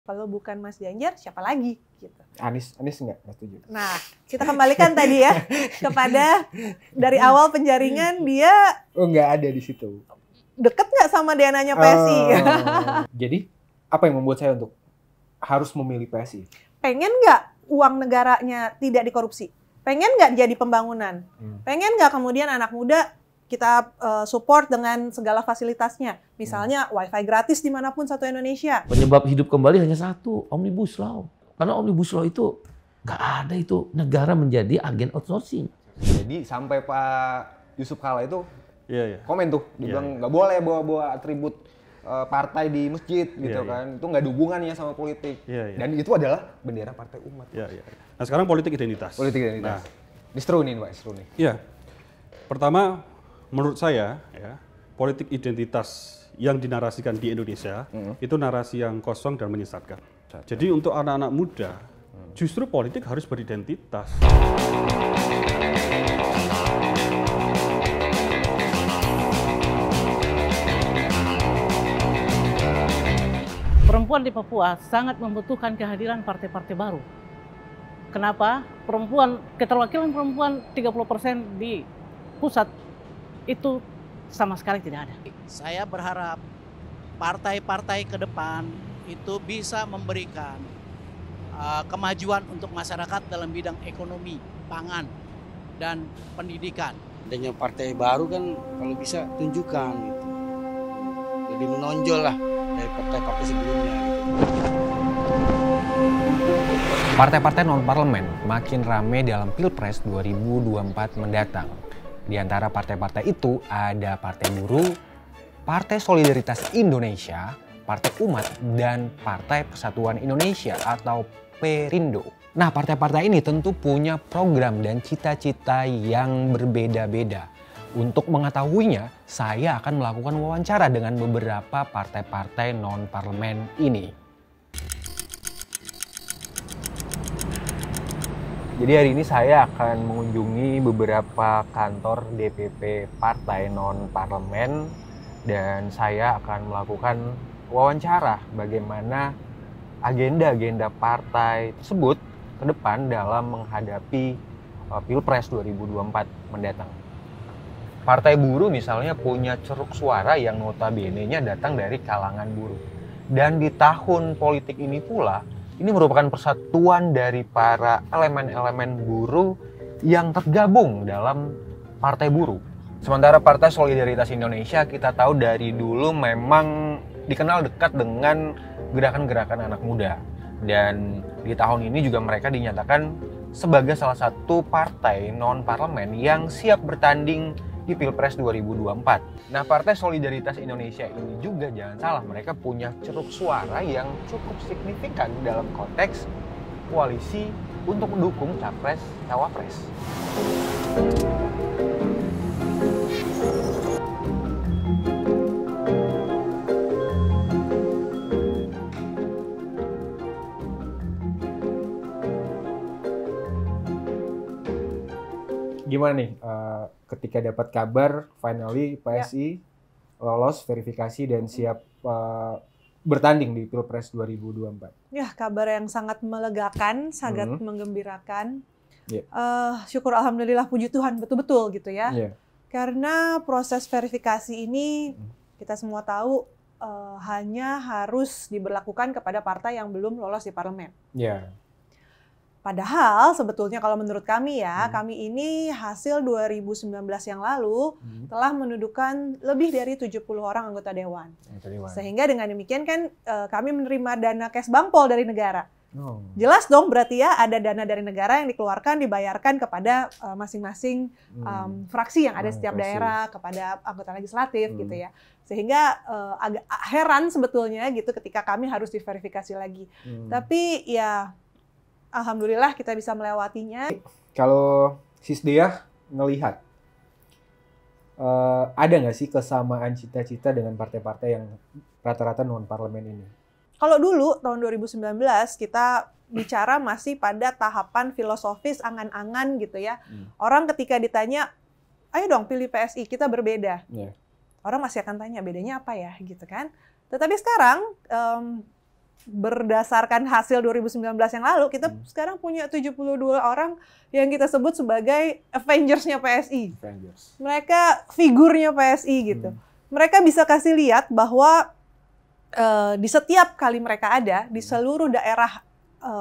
Kalau bukan Mas Ganjar, siapa lagi? Gitu. Anies nggak setuju. Nah, kita kembalikan tadi ya kepada dari awal penjaringan dia nggak ada di situ. Deket nggak sama DNA-nya PSI? Jadi apa yang membuat saya untuk harus memilih PSI? Pengen nggak uang negaranya tidak dikorupsi? Pengen nggak jadi pembangunan? Pengen nggak kemudian anak muda kita support dengan segala fasilitasnya? Misalnya wifi gratis dimanapun satu Indonesia. Penyebab hidup kembali hanya satu, Omnibus Law. Karena Omnibus Law itu nggak ada itu negara menjadi agen outsourcing. Jadi sampai Pak Yusuf Kalla itu komen tuh, dia bilang nggak boleh bawa-bawa atribut partai di masjid gitu kan. Itu nggak ada hubungannya sama politik. Dan itu adalah bendera Partai Umat. Nah sekarang politik identitas. Politik identitas. Ini seru nih Pak, seru nih. Iya. Pertama, menurut saya ya, politik identitas yang dinarasikan di Indonesia itu narasi yang kosong dan menyesatkan. Jadi untuk anak-anak muda, justru politik harus beridentitas. Perempuan di Papua sangat membutuhkan kehadiran partai-partai baru. Kenapa? Keterwakilan perempuan 30% di pusat itu sama sekali tidak ada. Saya berharap partai-partai ke depan itu bisa memberikan kemajuan untuk masyarakat dalam bidang ekonomi, pangan, dan pendidikan. Adanya partai baru kan kalau bisa tunjukkan gitu. Lebih menonjol lah dari partai-partai sebelumnya. Partai-partai non-parlemen makin ramai dalam Pilpres 2024 mendatang. Di antara partai-partai itu ada Partai Buruh, Partai Solidaritas Indonesia, Partai Umat, dan Partai Persatuan Indonesia atau Perindo. Nah, partai-partai ini tentu punya program dan cita-cita yang berbeda-beda. Untuk mengetahuinya, saya akan melakukan wawancara dengan beberapa partai-partai non-parlemen ini. Jadi hari ini saya akan mengunjungi beberapa kantor DPP partai non-parlemen dan saya akan melakukan wawancara bagaimana agenda-agenda partai tersebut ke depan dalam menghadapi Pilpres 2024 mendatang. Partai Buruh misalnya punya ceruk suara yang notabene-nya datang dari kalangan buruh. Dan di tahun politik ini pula, ini merupakan persatuan dari para elemen-elemen buruh yang tergabung dalam Partai Buruh. Sementara Partai Solidaritas Indonesia kita tahu dari dulu memang dikenal dekat dengan gerakan-gerakan anak muda. Dan di tahun ini juga mereka dinyatakan sebagai salah satu partai non-parlemen yang siap bertanding di Pilpres 2024. Nah, Partai Solidaritas Indonesia ini juga jangan salah, mereka punya ceruk suara yang cukup signifikan dalam konteks koalisi untuk mendukung Capres-Cawapres. Gimana nih ketika dapat kabar finally PSI lolos verifikasi dan siap bertanding di Pilpres 2024? Ya, kabar yang sangat melegakan, sangat menggembirakan. Syukur alhamdulillah, puji Tuhan, betul-betul gitu ya. Karena proses verifikasi ini kita semua tahu hanya harus diberlakukan kepada partai yang belum lolos di parlemen. Padahal sebetulnya kalau menurut kami ya, kami ini hasil 2019 yang lalu telah mendudukan lebih dari 70 orang anggota dewan. Sehingga dengan demikian kan kami menerima dana cash bangpol dari negara. Jelas dong berarti ya ada dana dari negara yang dikeluarkan, dibayarkan kepada masing-masing fraksi yang ada setiap daerah, kepada anggota legislatif gitu ya. Sehingga agak heran sebetulnya gitu ketika kami harus diverifikasi lagi. Tapi ya alhamdulillah kita bisa melewatinya. Kalau Sisdea ngelihat, ada nggak sih kesamaan cita-cita dengan partai-partai yang rata-rata non-parlemen ini? Kalau dulu, tahun 2019, kita bicara masih pada tahapan filosofis, angan-angan gitu ya. Orang ketika ditanya, ayo dong pilih PSI, kita berbeda. Orang masih akan tanya, bedanya apa ya gitu kan. Tetapi sekarang, berdasarkan hasil 2019 yang lalu, kita sekarang punya 72 orang yang kita sebut sebagai Avengers-nya PSI. Mereka figurnya PSI gitu. Mereka bisa kasih lihat bahwa di setiap kali mereka ada, di seluruh daerah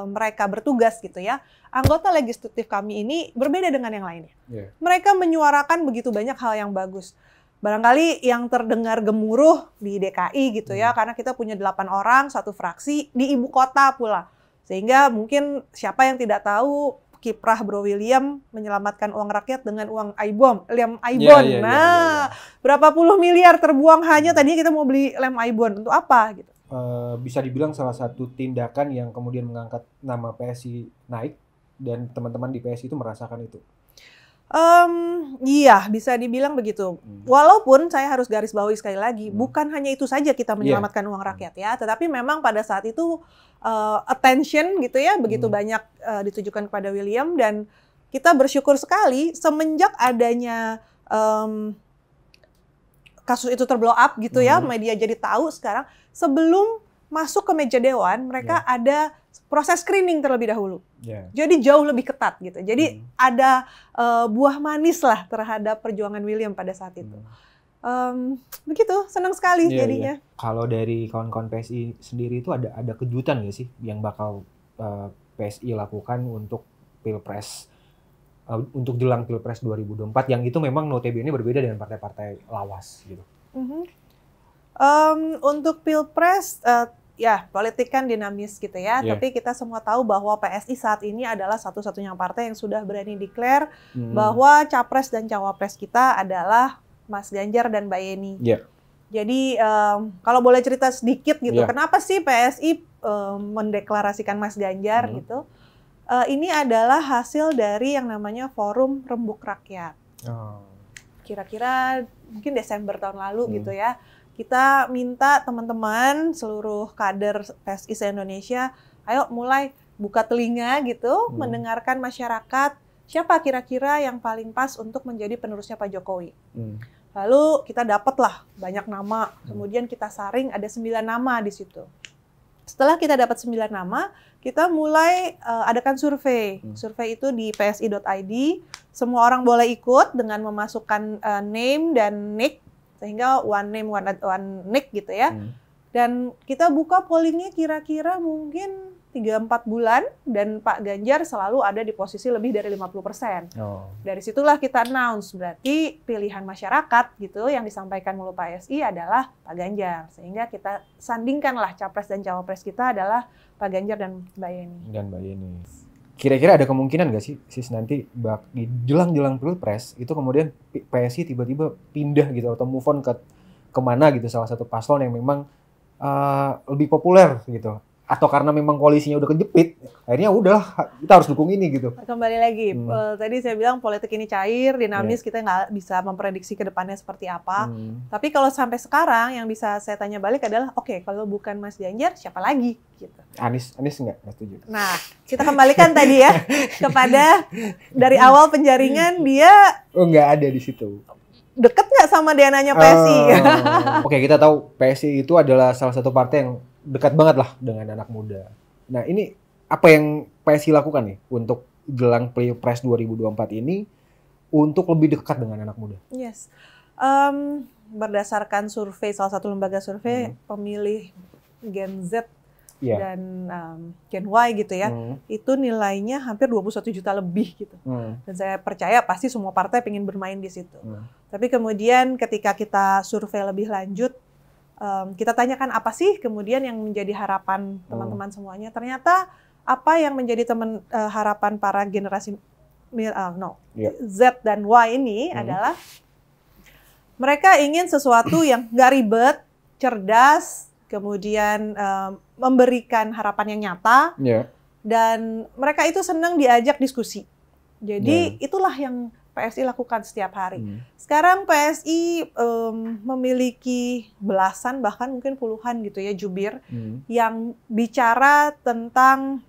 mereka bertugas gitu ya, anggota legislatif kami ini berbeda dengan yang lainnya. Mereka menyuarakan begitu banyak hal yang bagus. Barangkali yang terdengar gemuruh di DKI gitu ya, karena kita punya 8 orang, satu fraksi di ibu kota pula. Sehingga mungkin siapa yang tidak tahu kiprah Bro William menyelamatkan uang rakyat dengan uang lem Aibon. Berapa puluh miliar terbuang hanya tadinya kita mau beli lem Aibon. Untuk apa gitu? Bisa dibilang salah satu tindakan yang kemudian mengangkat nama PSI naik dan teman-teman di PSI itu merasakan itu. Iya, bisa dibilang begitu. Walaupun saya harus garis bawahi sekali lagi, bukan hanya itu saja kita menyelamatkan uang rakyat ya, tetapi memang pada saat itu attention gitu ya, begitu banyak ditujukan kepada William, dan kita bersyukur sekali semenjak adanya kasus itu terblow up gitu ya, media jadi tahu sekarang, sebelum masuk ke meja dewan, mereka ada proses screening terlebih dahulu. Jadi jauh lebih ketat gitu. Jadi ada buah manis lah terhadap perjuangan William pada saat itu. Begitu, senang sekali jadinya. Kalau dari kawan-kawan PSI sendiri itu ada kejutan nggak sih yang bakal PSI lakukan untuk Pilpres, untuk jelang Pilpres 2024 yang itu memang notabene berbeda dengan partai-partai lawas gitu? Untuk Pilpres, ya politik kan dinamis gitu ya, tapi kita semua tahu bahwa PSI saat ini adalah satu-satunya partai yang sudah berani declare bahwa capres dan cawapres kita adalah Mas Ganjar dan Mbak Yeni. Jadi kalau boleh cerita sedikit gitu, kenapa sih PSI mendeklarasikan Mas Ganjar gitu? Ini adalah hasil dari yang namanya Forum Rembuk Rakyat. Kira-kira mungkin Desember tahun lalu gitu ya. Kita minta teman-teman seluruh kader PSI se-Indonesia, ayo mulai buka telinga gitu, mendengarkan masyarakat, siapa kira-kira yang paling pas untuk menjadi penerusnya Pak Jokowi. Lalu kita dapatlah banyak nama, kemudian kita saring ada 9 nama di situ. Setelah kita dapat 9 nama, kita mulai adakan survei. Survei itu di psi.id, semua orang boleh ikut dengan memasukkan name dan nick, sehingga one name, one nick gitu ya. Dan kita buka pollingnya kira-kira mungkin 3-4 bulan, dan Pak Ganjar selalu ada di posisi lebih dari 50%. Dari situlah kita announce, berarti pilihan masyarakat gitu yang disampaikan melalui PSI adalah Pak Ganjar. Sehingga kita sandingkanlah capres dan cawapres kita adalah Pak Ganjar dan Mbak Yeni. Kira-kira ada kemungkinan nggak sih Sis nanti di jelang-jelang Pilpres itu kemudian PSI tiba-tiba pindah gitu atau move on ke kemana gitu, salah satu paslon yang memang lebih populer gitu, atau karena memang koalisinya udah kejepit akhirnya udah kita harus dukung ini gitu. Kembali lagi, tadi saya bilang politik ini cair, dinamis, kita nggak bisa memprediksi ke depannya seperti apa. Tapi kalau sampai sekarang yang bisa saya tanya balik adalah, oke, kalau bukan Mas Ganjar siapa lagi gitu. Anies nggak setuju. Nah, kita kembalikan tadi ya kepada dari awal penjaringan dia nggak ada di situ. Deket nggak sama DNA-nya PSI? Oke, kita tahu PSI itu adalah salah satu partai yang dekat banget lah dengan anak muda. Nah, ini apa yang PSI lakukan nih untuk jelang Pilpres 2024 ini untuk lebih dekat dengan anak muda? Yes, berdasarkan survei salah satu lembaga survei, pemilih Gen Z dan Gen Y gitu ya, itu nilainya hampir 21 juta lebih gitu. Dan saya percaya pasti semua partai pengen bermain di situ. Tapi kemudian ketika kita survei lebih lanjut, kita tanyakan apa sih kemudian yang menjadi harapan teman-teman semuanya. Ternyata apa yang menjadi harapan para generasi Z dan Y ini adalah mereka ingin sesuatu yang nggak ribet, cerdas, kemudian memberikan harapan yang nyata, dan mereka itu senang diajak diskusi. Jadi itulah yang PSI lakukan setiap hari. Sekarang PSI memiliki belasan, bahkan mungkin puluhan gitu ya, jubir yang bicara tentang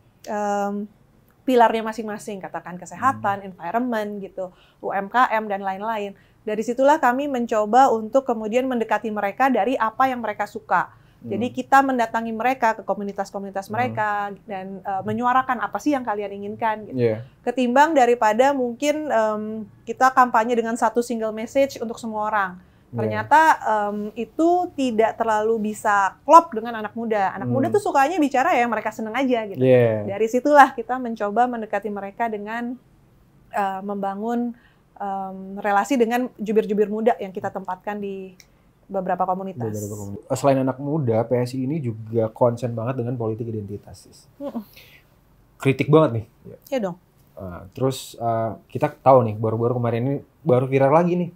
pilarnya masing-masing, katakan kesehatan, environment gitu, UMKM dan lain-lain. Dari situlah kami mencoba untuk kemudian mendekati mereka dari apa yang mereka suka. Jadi kita mendatangi mereka ke komunitas-komunitas mereka dan menyuarakan apa sih yang kalian inginkan gitu. Ketimbang daripada mungkin kita kampanye dengan satu single message untuk semua orang. Ternyata itu tidak terlalu bisa klop dengan anak muda. Anak muda tuh sukanya bicara ya yang mereka seneng aja gitu. Dari situlah kita mencoba mendekati mereka dengan membangun relasi dengan jubir-jubir muda yang kita tempatkan di beberapa komunitas. Selain anak muda, PSI ini juga concern banget dengan politik identitas. Kritik banget nih. Iya dong. Terus kita tahu nih, baru-baru kemarin ini baru viral lagi nih.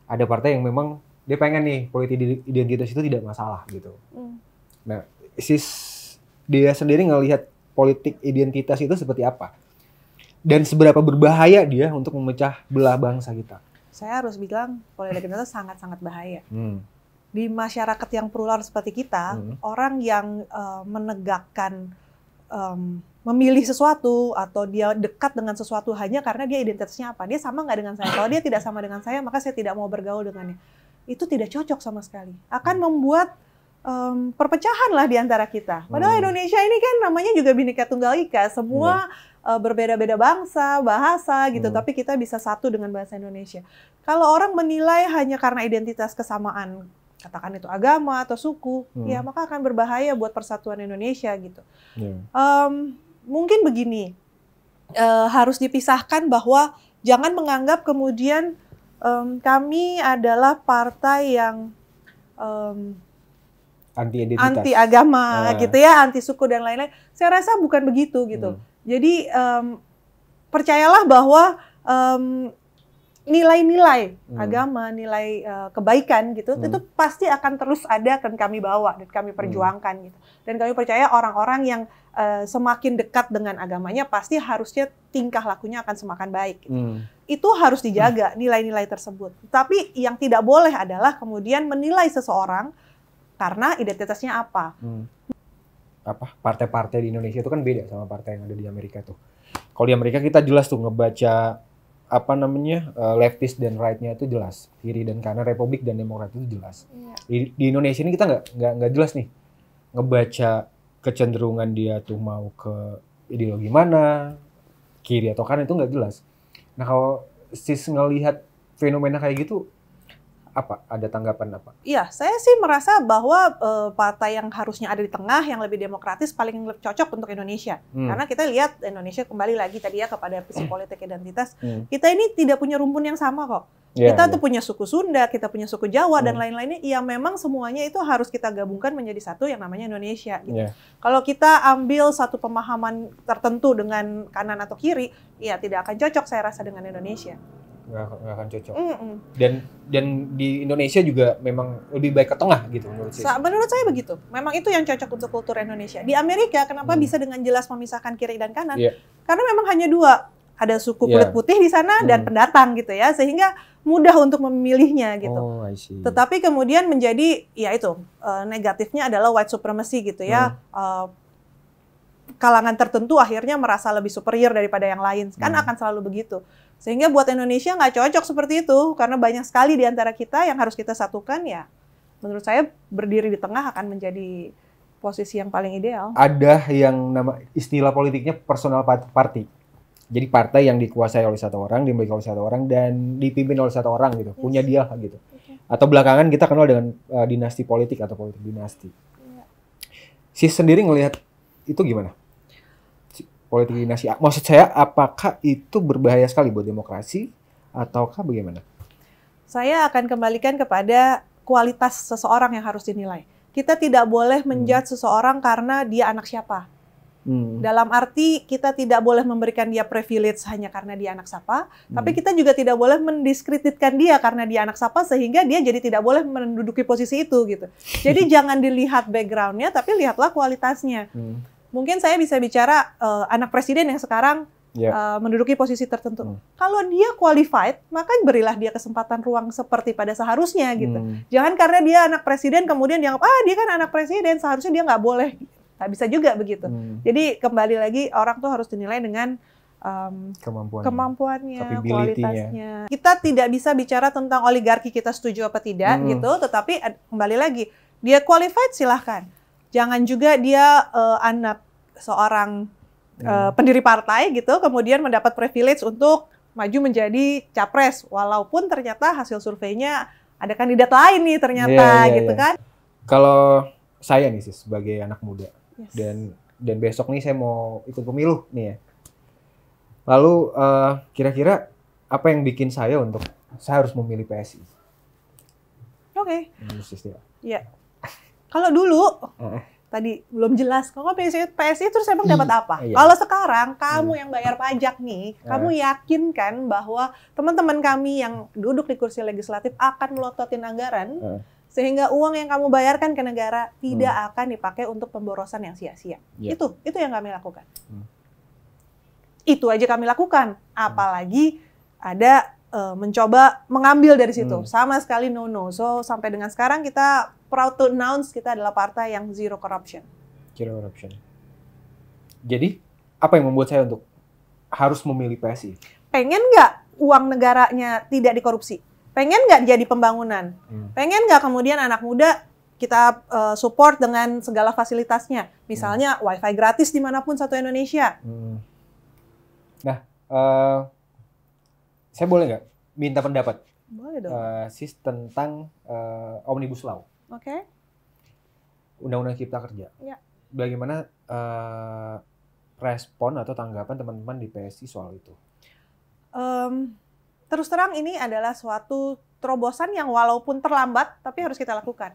Ada partai yang memang dia pengen nih politik identitas itu tidak masalah gitu. Nah, dia sendiri ngelihat politik identitas itu seperti apa? Dan seberapa berbahaya dia untuk memecah belah bangsa kita? Saya harus bilang politik identitas sangat-sangat bahaya. Di masyarakat yang plural seperti kita, orang yang menegakkan memilih sesuatu atau dia dekat dengan sesuatu hanya karena dia identitasnya apa, dia sama nggak dengan saya. Kalau dia tidak sama dengan saya, maka saya tidak mau bergaul dengannya. Itu tidak cocok sama sekali. Akan membuat perpecahan lah di antara kita. Padahal Indonesia ini kan namanya juga Bhinneka Tunggal Ika. Semua berbeda-beda bangsa, bahasa gitu, tapi kita bisa satu dengan bahasa Indonesia. Kalau orang menilai hanya karena identitas kesamaan, katakan itu agama atau suku, ya maka akan berbahaya buat persatuan Indonesia gitu. Mungkin begini, harus dipisahkan bahwa jangan menganggap kemudian kami adalah partai yang anti agama gitu ya, anti suku dan lain-lain. Saya rasa bukan begitu gitu. Jadi percayalah bahwa nilai-nilai agama, nilai kebaikan gitu, itu pasti akan terus ada dan kami bawa dan kami perjuangkan gitu. Dan kami percaya orang-orang yang semakin dekat dengan agamanya pasti harusnya tingkah lakunya akan semakin baik. Gitu. Itu harus dijaga nilai-nilai tersebut. Tapi yang tidak boleh adalah kemudian menilai seseorang karena identitasnya apa. Partai-partai di Indonesia itu kan beda sama partai yang ada di Amerika tuh. Kalau di Amerika kita jelas tuh ngebaca leftist dan right-nya itu jelas, kiri dan kanan, Republik dan Demokrat itu jelas. Di Indonesia ini kita nggak jelas nih ngebaca kecenderungan dia tuh mau ke ideologi mana, kiri atau kanan, itu nggak jelas. Nah kalau ngelihat fenomena kayak gitu, ada tanggapan apa? Iya, saya sih merasa bahwa partai yang harusnya ada di tengah, yang lebih demokratis, paling cocok untuk Indonesia. Karena kita lihat Indonesia kembali lagi tadi ya kepada visi politik identitas. Kita ini tidak punya rumpun yang sama kok. Kita tuh punya suku Sunda, kita punya suku Jawa dan lain-lainnya. Ya memang semuanya itu harus kita gabungkan menjadi satu yang namanya Indonesia. Gitu. Kalau kita ambil satu pemahaman tertentu dengan kanan atau kiri, ya tidak akan cocok saya rasa dengan Indonesia. Nggak akan cocok. Dan di Indonesia juga memang lebih baik ke tengah gitu menurut saya. Menurut saya begitu. Memang itu yang cocok untuk kultur Indonesia. Di Amerika kenapa bisa dengan jelas memisahkan kiri dan kanan? Karena memang hanya dua. Ada suku kulit putih di sana dan pendatang gitu ya. Sehingga mudah untuk memilihnya gitu. Tetapi kemudian menjadi ya itu negatifnya adalah white supremacy gitu ya. Kalangan tertentu akhirnya merasa lebih superior daripada yang lain. Kan akan selalu begitu. Sehingga buat Indonesia nggak cocok seperti itu. Karena banyak sekali di antara kita yang harus kita satukan ya. Menurut saya berdiri di tengah akan menjadi posisi yang paling ideal. Ada yang istilah politiknya personal party. Jadi partai yang dikuasai oleh satu orang, dimiliki oleh satu orang, dan dipimpin oleh satu orang gitu. Punya dia gitu. Atau belakangan kita kenal dengan dinasti politik atau politik dinasti. Sis sendiri ngelihat itu gimana? Politik dinasti. Maksud saya, apakah itu berbahaya sekali buat demokrasi ataukah bagaimana? Saya akan kembalikan kepada kualitas seseorang yang harus dinilai. Kita tidak boleh menjudge seseorang karena dia anak siapa. Dalam arti kita tidak boleh memberikan dia privilege hanya karena dia anak siapa, tapi kita juga tidak boleh mendiskreditkan dia karena dia anak siapa sehingga dia jadi tidak boleh menduduki posisi itu gitu. Jadi jangan dilihat background-nya, tapi lihatlah kualitasnya. Mungkin saya bisa bicara anak presiden yang sekarang menduduki posisi tertentu. Kalau dia qualified, maka berilah dia kesempatan ruang seperti pada seharusnya gitu. Jangan karena dia anak presiden kemudian dianggap dia kan anak presiden seharusnya dia nggak boleh. Nggak bisa juga begitu. Jadi kembali lagi orang tuh harus dinilai dengan kemampuannya, kualitasnya. Kita tidak bisa bicara tentang oligarki kita setuju apa tidak gitu, tetapi kembali lagi Dia qualified silahkan. Jangan juga dia anak seorang pendiri partai gitu, kemudian mendapat privilege untuk maju menjadi capres, walaupun ternyata hasil surveinya ada kandidat lain nih ternyata gitu kan. Kalau saya nih sih sebagai anak muda dan besok nih saya mau ikut pemilu nih ya. Lalu kira-kira apa yang bikin saya harus memilih PSI? Oke. Iya. Kalau dulu tadi belum jelas, kalau PSI terus emang dapat apa? Kalau sekarang kamu yang bayar pajak nih, kamu yakin kan bahwa teman-teman kami yang duduk di kursi legislatif akan melototin anggaran, sehingga uang yang kamu bayarkan ke negara tidak akan dipakai untuk pemborosan yang sia-sia. Itu yang kami lakukan. Itu aja kami lakukan, apalagi ada mencoba mengambil dari situ, sama sekali no. So sampai dengan sekarang kita proud to announce kita adalah partai yang zero corruption. Zero corruption. Jadi apa yang membuat saya untuk harus memilih PSI? Pengen nggak uang negaranya tidak dikorupsi? Pengen nggak jadi pembangunan? Pengen nggak kemudian anak muda kita support dengan segala fasilitasnya? Misalnya wifi gratis dimanapun satu Indonesia. Nah, saya boleh nggak minta pendapat? Boleh dong. Sis tentang Omnibus Law. Oke. Undang-Undang Cipta Kerja. Ya. Bagaimana respon atau tanggapan teman-teman di PSI soal itu? Terus terang ini adalah suatu terobosan yang walaupun terlambat, tapi harus kita lakukan.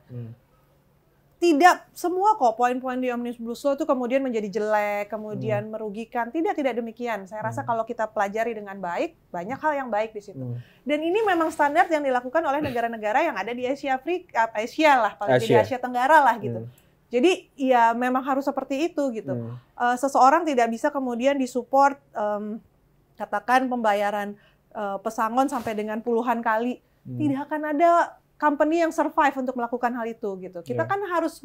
Tidak semua kok poin-poin di Omnibus Law itu kemudian menjadi jelek, kemudian merugikan. Tidak demikian. Saya rasa kalau kita pelajari dengan baik, banyak hal yang baik di situ. Dan ini memang standar yang dilakukan oleh negara-negara yang ada di Asia lah, paling tidak Asia Tenggara lah gitu. Jadi ya memang harus seperti itu gitu. Seseorang tidak bisa kemudian disupport katakan pembayaran pesangon sampai dengan puluhan kali. Tidak akan ada company yang survive untuk melakukan hal itu gitu. Kita kan harus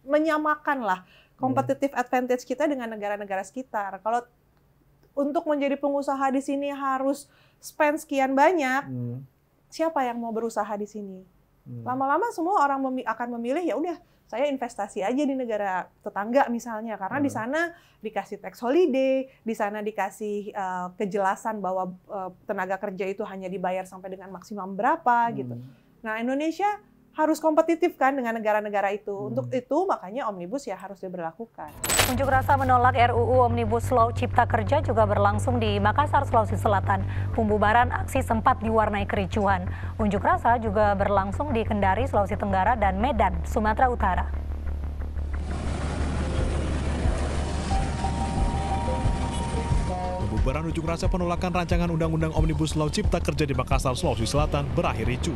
menyamakan lah competitive advantage kita dengan negara-negara sekitar. Kalau untuk menjadi pengusaha di sini harus spend sekian banyak, siapa yang mau berusaha di sini? Lama-lama semua orang akan memilih ya udah saya investasi aja di negara tetangga misalnya, karena di sana dikasih tax holiday, di sana dikasih kejelasan bahwa tenaga kerja itu hanya dibayar sampai dengan maksimum berapa gitu. Nah, Indonesia harus kompetitif kan dengan negara-negara itu. Untuk itu makanya Omnibus ya harus diberlakukan. Unjuk rasa menolak RUU Omnibus Law Cipta Kerja juga berlangsung di Makassar, Sulawesi Selatan. Pembubaran aksi sempat diwarnai kericuhan. Unjuk rasa juga berlangsung di Kendari, Sulawesi Tenggara, dan Medan, Sumatera Utara. Pembubaran unjuk rasa penolakan rancangan Undang-Undang Omnibus Law Cipta Kerja di Makassar, Sulawesi Selatan berakhir ricuh.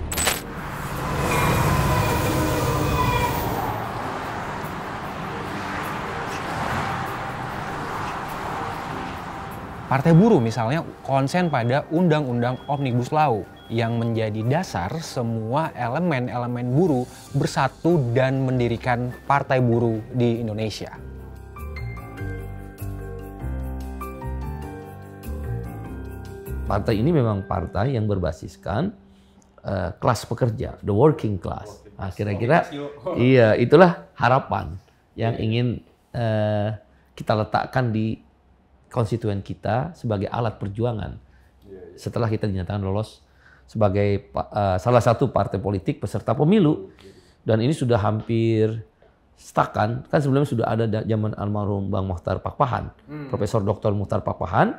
Partai buruh misalnya konsen pada Undang-Undang Omnibus Law yang menjadi dasar semua elemen-elemen buruh bersatu dan mendirikan partai buruh di Indonesia. Partai ini memang partai yang berbasiskan kelas pekerja, the working class. Nah, kira-kira iya itulah harapan yang ingin kita letakkan di konstituen kita sebagai alat perjuangan setelah kita dinyatakan lolos sebagai salah satu partai politik peserta pemilu. Dan ini sudah hampir stuck kan sebelumnya sudah ada zaman almarhum Bang Mokhtar Pakpahan, Profesor Dr. Mokhtar Pakpahan,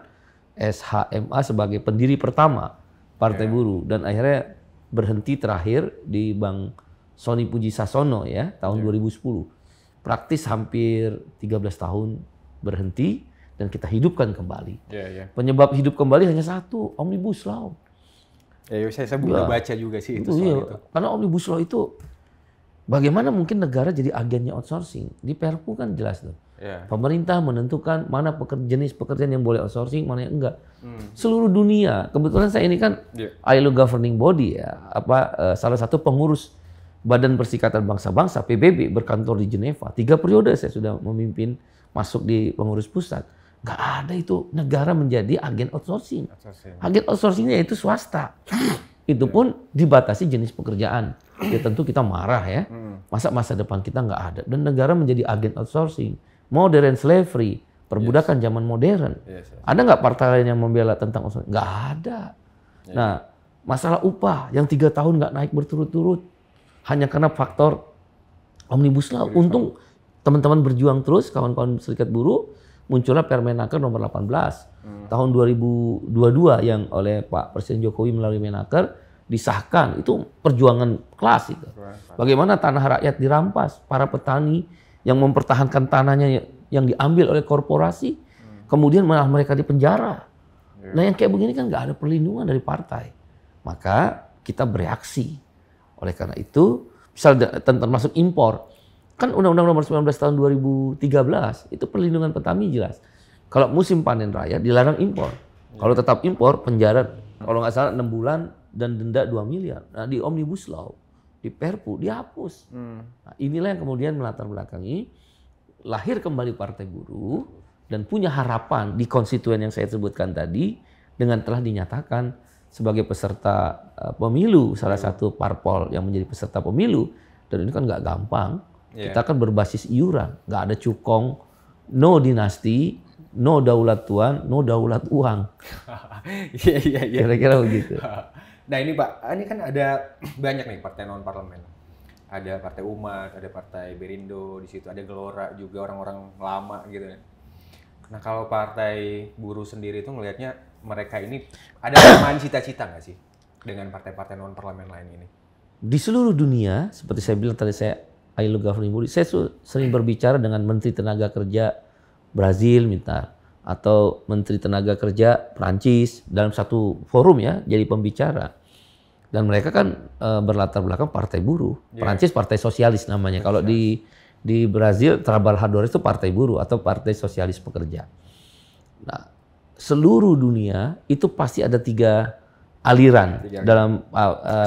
SHMA sebagai pendiri pertama Partai Buruh, dan akhirnya berhenti terakhir di Bang Soni Puji Sasono ya tahun 2010. Praktis hampir 13 tahun berhenti. Dan kita hidupkan kembali. Penyebab hidup kembali hanya satu, Omnibus Law. Saya udah baca juga sih itu soal itu. Karena Omnibus Law itu, bagaimana mungkin negara jadi agennya outsourcing? Di Perpu kan jelas tuh. Pemerintah menentukan mana jenis pekerjaan yang boleh outsourcing, mana yang enggak. Seluruh dunia, kebetulan saya ini kan ILO governing body ya, salah satu pengurus Badan Perserikatan Bangsa-Bangsa PBB berkantor di Jeneva. 3 periode saya sudah memimpin masuk di pengurus pusat. Nggak ada itu negara menjadi agen outsourcing. Agen outsourcingnya itu swasta. Itu pun dibatasi jenis pekerjaan. Ya tentu kita marah ya. Masa depan kita nggak ada. Dan negara menjadi agen outsourcing. Modern slavery. Perbudakan zaman modern. Ada nggak partai lain yang membela tentang outsourcing? Nggak ada. Nah, masalah upah yang 3 tahun nggak naik berturut-turut. Hanya karena faktor Omnibus Law. Untung teman-teman berjuang terus, kawan-kawan serikat buruh, muncullah Permenaker nomor 18 tahun 2022 yang oleh Pak Presiden Jokowi melalui Menaker disahkan. Itu perjuangan kelas itu. Bagaimana tanah rakyat dirampas, para petani yang mempertahankan tanahnya yang diambil oleh korporasi, kemudian malah mereka dipenjara. Nah yang kayak begini kan nggak ada perlindungan dari partai. Maka kita bereaksi. Oleh karena itu, misalnya termasuk impor, kan Undang-Undang Nomor 19 tahun 2013 itu perlindungan petani jelas. Kalau musim panen raya dilarang impor. Kalau tetap impor penjara kalau nggak salah 6 bulan dan denda 2 miliar. Nah di Omnibus Law, di Perpu dihapus. Nah, inilah yang kemudian melatar belakangi lahir kembali Partai Buruh dan punya harapan di konstituen yang saya sebutkan tadi dengan telah dinyatakan sebagai peserta pemilu, salah satu parpol yang menjadi peserta pemilu. Dan ini kan nggak gampang. Kita kan berbasis iuran, nggak ada cukong, no dinasti, no daulat tuan, no daulat uang. Iya. Kira-kira begitu. Nah ini Pak, ini kan ada banyak nih partai non parlemen. Ada Partai Umat, ada Partai Berindo, di situ ada Gelora juga orang-orang lama gitu. Nah kalau Partai Buruh sendiri itu ngelihatnya mereka ini ada kesamaan cita-cita nggak sih dengan partai-partai non parlemen lain ini? Di seluruh dunia, seperti saya bilang tadi, ILO Governing Body, saya sering berbicara dengan Menteri Tenaga Kerja Brazil atau Menteri Tenaga Kerja Prancis dalam satu forum ya, jadi pembicara. Dan mereka kan berlatar belakang Partai Buruh. Prancis Partai Sosialis namanya. Kalau di Brazil Trabalhadores itu Partai Buruh atau Partai Sosialis Pekerja. Nah, seluruh dunia itu pasti ada 3 aliran dalam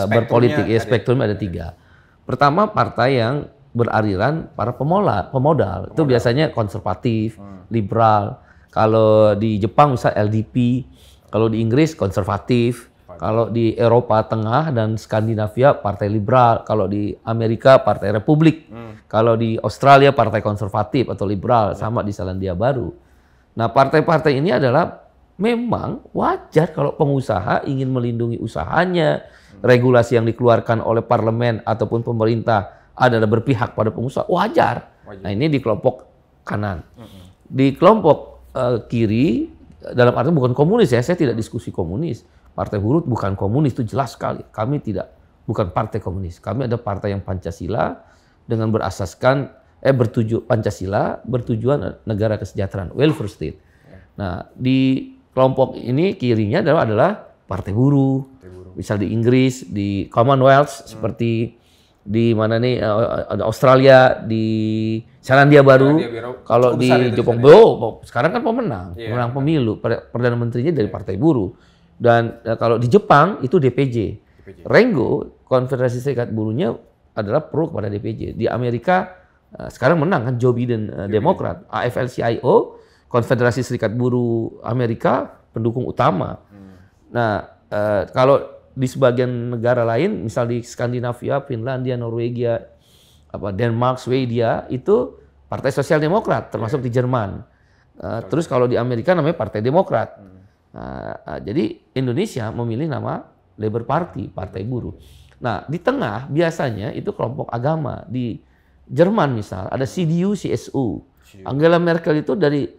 berpolitik. Ya, spektrumnya ada 3. Pertama, partai yang beraliran para pemodal. Itu biasanya konservatif, liberal. Kalau di Jepang misal LDP, kalau di Inggris konservatif, kalau di Eropa Tengah dan Skandinavia partai liberal, kalau di Amerika partai Republik, kalau di Australia partai konservatif atau liberal, sama di Selandia Baru. Nah, partai-partai ini adalah memang wajar kalau pengusaha ingin melindungi usahanya, regulasi yang dikeluarkan oleh parlemen ataupun pemerintah adalah berpihak pada pengusaha, wajar. Nah ini di kelompok kanan. Di kelompok kiri, dalam arti bukan komunis ya, saya tidak diskusi komunis. Partai Buruh bukan komunis, itu jelas sekali. Kami bukan partai komunis. Kami ada partai yang Pancasila dengan berasaskan Pancasila bertujuan negara kesejahteraan, welfare state. Nah di kelompok ini kirinya adalah Partai Buruh. Misal di Inggris, di Commonwealth seperti di mana nih Australia, di Selandia Baru. Kalau di Jepang, sekarang kan pemenang pemilu, perdana menterinya dari Partai Buruh. Dan kalau di Jepang itu DPJ. Rengo, Konfederasi Serikat Buruhnya adalah pro kepada DPJ. Di Amerika sekarang menang kan Joe Biden Demokrat. AFL-CIO, Konfederasi Serikat Buruh Amerika pendukung utama. Nah, kalau di sebagian negara lain, misal di Skandinavia, Finlandia, Norwegia, Denmark, Swedia, itu Partai Sosial Demokrat, termasuk di Jerman. Terus kalau di Amerika namanya Partai Demokrat. Jadi Indonesia memilih nama Labour Party, Partai Buruh. Nah, di tengah biasanya itu kelompok agama. Di Jerman misal ada CDU, CSU. Angela Merkel itu dari